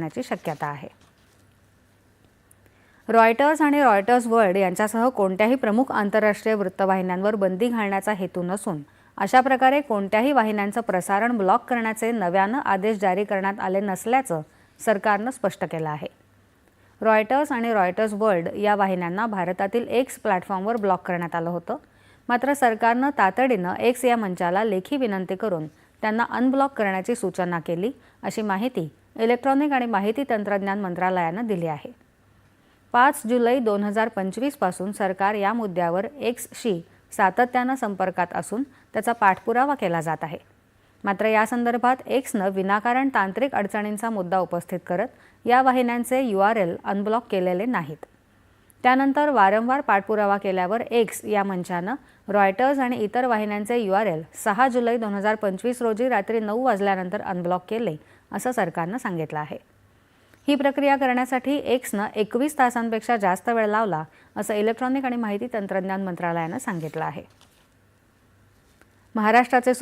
करण्याची शक्यता आहे. रॉयटर्स आणि रॉयटर्स वर्ल्ड यांच्यासह कोणत्याही प्रमुख आंतरराष्ट्रीय वृत्तवाहिन्यांवर बंदी घालण्याचा हेतू नसून अशा प्रकारे कोणत्याही वाहिन्यांचं प्रसारण ब्लॉक करण्याचे नव्यानं आदेश जारी करण्यात आले नसल्याचं सरकारनं स्पष्ट केलं आहे. रॉयटर्स आणि रॉयटर्स वर्ल्ड या वाहिन्यांना भारतातील एक्स प्लॅटफॉर्मवर ब्लॉक करण्यात आलं होतं. मात्र सरकारनं तातडीनं एक्स या मंचाला लेखी विनंती करून त्यांना अनब्लॉक करण्याची सूचना केली, अशी माहिती इलेक्ट्रॉनिक आणि माहिती तंत्रज्ञान मंत्रालयानं दिली आहे. 5 जुलै 2025 पासून सरकार या मुद्द्यावर एक्सशी सातत्यानं संपर्कात असून त्याचा पाठपुरावा केला जात आहे. मात्र या संदर्भात एक्सनं विनाकारण तांत्रिक अडचणींचा मुद्दा उपस्थित करत या वाहिन्यांचे URL अनब्लॉक केलेले नाहीत. त्यानंतर वारंवार पाठपुरावा केल्यावर एक्स या मंचानं रॉयटर्स आणि इतर वाहिन्यांचे URL 6 जुलै 2025 रोजी रात्री 9 वाजल्यानंतर अनब्लॉक केले, असं सरकारनं सांगितलं आहे. ही प्रक्रिया करण्यासाठी एक्सनं 21 तासांपेक्षा जास्त वेळ लावला, असं इलेक्ट्रॉनिक आणि माहिती तंत्रज्ञान मंत्रालयानं सांगितलं आहे. महाराष्ट्राचे